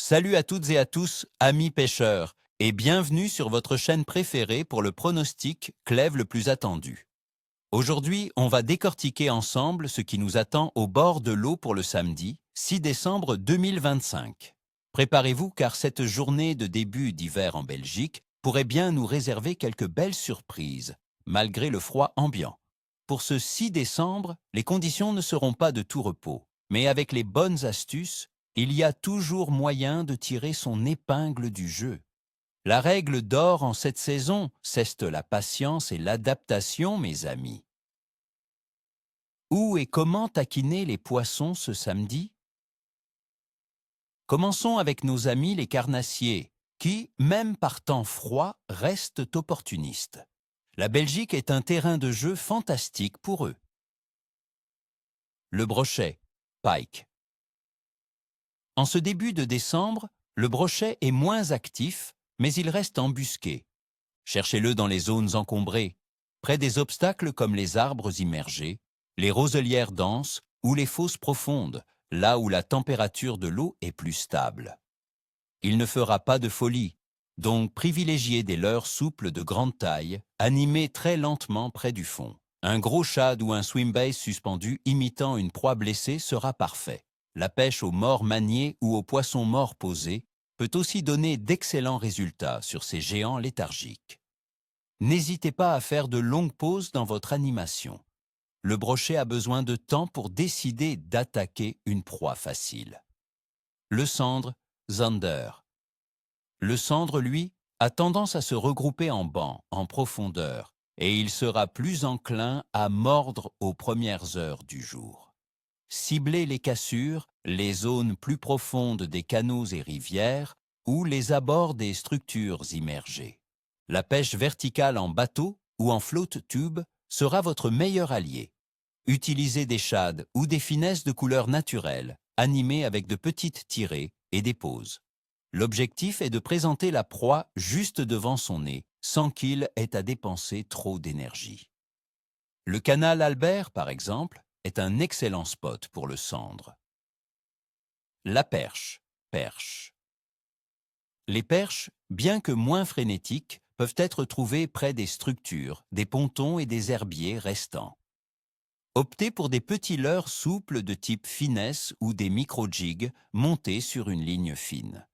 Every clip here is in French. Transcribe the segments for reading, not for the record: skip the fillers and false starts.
Salut à toutes et à tous, amis pêcheurs, et bienvenue sur votre chaîne préférée pour le pronostic Clèves le plus attendu. Aujourd'hui, on va décortiquer ensemble ce qui nous attend au bord de l'eau pour le samedi, 6 décembre 2025. Préparez-vous car cette journée de début d'hiver en Belgique pourrait bien nous réserver quelques belles surprises, malgré le froid ambiant. Pour ce 6 décembre, les conditions ne seront pas de tout repos, mais avec les bonnes astuces, il y a toujours moyen de tirer son épingle du jeu. La règle d'or en cette saison, c'est la patience et l'adaptation, mes amis. Où et comment taquiner les poissons ce samedi? Commençons avec nos amis les carnassiers, qui, même par temps froid, restent opportunistes. La Belgique est un terrain de jeu fantastique pour eux. Le brochet, pike. En ce début de décembre, le brochet est moins actif, mais il reste embusqué. Cherchez-le dans les zones encombrées, près des obstacles comme les arbres immergés, les roselières denses ou les fosses profondes, là où la température de l'eau est plus stable. Il ne fera pas de folie, donc privilégiez des leurres souples de grande taille, animés très lentement près du fond. Un gros shad ou un swimbait suspendu imitant une proie blessée sera parfait. La pêche aux morts maniés ou aux poissons morts posés peut aussi donner d'excellents résultats sur ces géants léthargiques. N'hésitez pas à faire de longues pauses dans votre animation. Le brochet a besoin de temps pour décider d'attaquer une proie facile. Le sandre, zander. Le sandre, lui, a tendance à se regrouper en bancs, en profondeur, et il sera plus enclin à mordre aux premières heures du jour. Ciblez les cassures, les zones plus profondes des canaux et rivières ou les abords des structures immergées. La pêche verticale en bateau ou en flotte tube sera votre meilleur allié. Utilisez des shades ou des finesses de couleur naturelle, animées avec de petites tirées et des pauses. L'objectif est de présenter la proie juste devant son nez, sans qu'il ait à dépenser trop d'énergie. Le canal Albert, par exemple, est un excellent spot pour le sandre. La perche, perche. Les perches, bien que moins frénétiques, peuvent être trouvées près des structures, des pontons et des herbiers restants. Optez pour des petits leurres souples de type finesse ou des micro-jigs montés sur une ligne fine.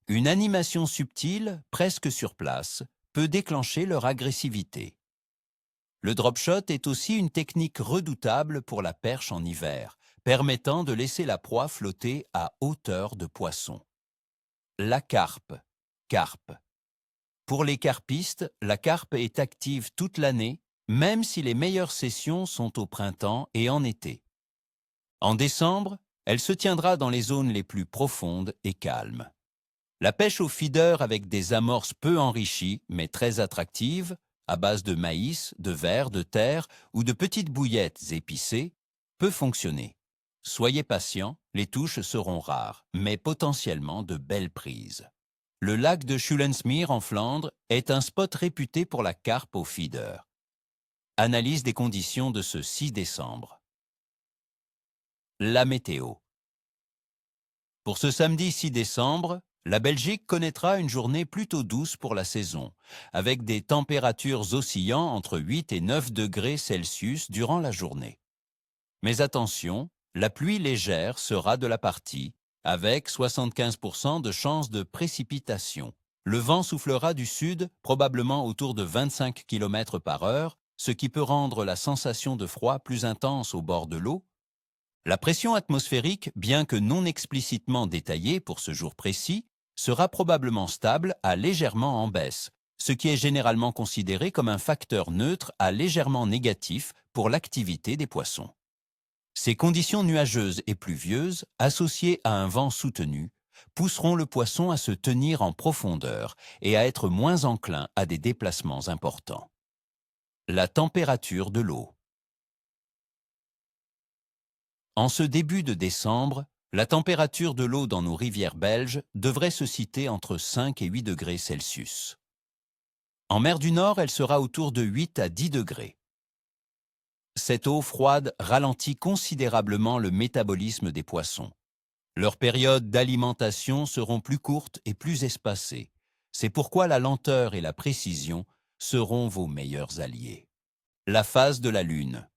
Une animation subtile, presque sur place, peut déclencher leur agressivité. Le drop shot est aussi une technique redoutable pour la perche en hiver, permettant de laisser la proie flotter à hauteur de poisson. La carpe, carpe. Pour les carpistes, la carpe est active toute l'année, même si les meilleures sessions sont au printemps et en été. En décembre, elle se tiendra dans les zones les plus profondes et calmes. La pêche au feeder avec des amorces peu enrichies, mais très attractives, à base de maïs, de verre, de terre ou de petites bouillettes épicées, peut fonctionner. Soyez patient, les touches seront rares, mais potentiellement de belles prises. Le lac de Schulensmeer en Flandre est un spot réputé pour la carpe au feeder. Analyse des conditions de ce 6 décembre. La météo. Pour ce samedi 6 décembre, la Belgique connaîtra une journée plutôt douce pour la saison, avec des températures oscillant entre 8 et 9 degrés Celsius durant la journée. Mais attention, la pluie légère sera de la partie, avec 75% de chances de précipitation. Le vent soufflera du sud, probablement autour de 25 km/h, ce qui peut rendre la sensation de froid plus intense au bord de l'eau. La pression atmosphérique, bien que non explicitement détaillée pour ce jour précis, sera probablement stable à légèrement en baisse, ce qui est généralement considéré comme un facteur neutre à légèrement négatif pour l'activité des poissons. Ces conditions nuageuses et pluvieuses, associées à un vent soutenu, pousseront le poisson à se tenir en profondeur et à être moins enclin à des déplacements importants. La température de l'eau. En ce début de décembre, la température de l'eau dans nos rivières belges devrait se situer entre 5 et 8 degrés Celsius. En mer du Nord, elle sera autour de 8 à 10 degrés. Cette eau froide ralentit considérablement le métabolisme des poissons. Leurs périodes d'alimentation seront plus courtes et plus espacées. C'est pourquoi la lenteur et la précision seront vos meilleurs alliés. La phase de la Lune.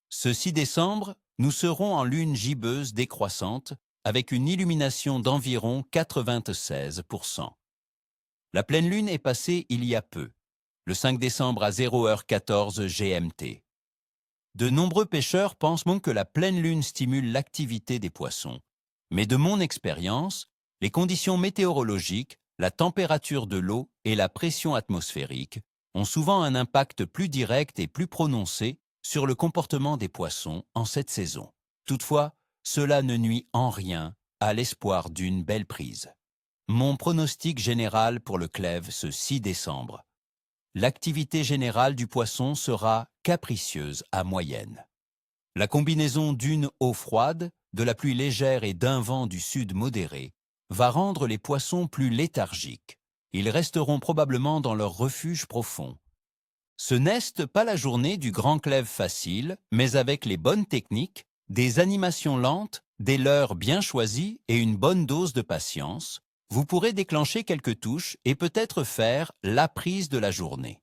Ce 6 décembre, nous serons en lune gibbeuse décroissante avec une illumination d'environ 96%. La pleine lune est passée il y a peu, le 5 décembre à 0h14 GMT. De nombreux pêcheurs pensent donc que la pleine lune stimule l'activité des poissons. Mais de mon expérience, les conditions météorologiques, la température de l'eau et la pression atmosphérique ont souvent un impact plus direct et plus prononcé sur le comportement des poissons en cette saison. Toutefois, cela ne nuit en rien à l'espoir d'une belle prise. Mon pronostic général pour le clève ce 6 décembre. L'activité générale du poisson sera capricieuse à moyenne. La combinaison d'une eau froide, de la pluie légère et d'un vent du sud modéré va rendre les poissons plus léthargiques. Ils resteront probablement dans leur refuge profond. Ce n'est pas la journée du grand clève facile, mais avec les bonnes techniques, des animations lentes, des leurres bien choisies et une bonne dose de patience, vous pourrez déclencher quelques touches et peut-être faire la prise de la journée.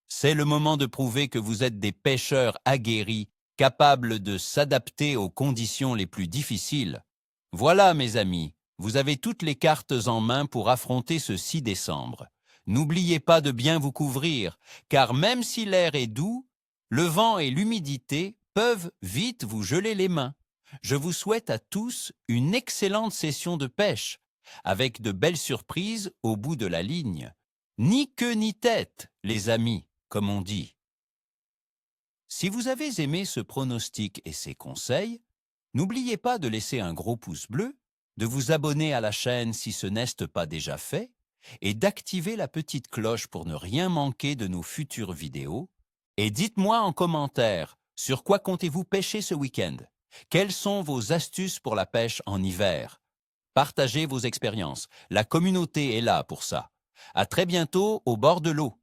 C'est le moment de prouver que vous êtes des pêcheurs aguerris, capables de s'adapter aux conditions les plus difficiles. Voilà, mes amis, vous avez toutes les cartes en main pour affronter ce 6 décembre. N'oubliez pas de bien vous couvrir, car même si l'air est doux, le vent et l'humidité peuvent vite vous geler les mains. Je vous souhaite à tous une excellente session de pêche, avec de belles surprises au bout de la ligne. Ni queue ni tête, les amis, comme on dit. Si vous avez aimé ce pronostic et ces conseils, n'oubliez pas de laisser un gros pouce bleu, de vous abonner à la chaîne si ce n'est pas déjà fait, et d'activer la petite cloche pour ne rien manquer de nos futures vidéos. Et dites-moi en commentaire, sur quoi comptez-vous pêcher ce week-end? Quelles sont vos astuces pour la pêche en hiver? Partagez vos expériences, la communauté est là pour ça. À très bientôt au bord de l'eau.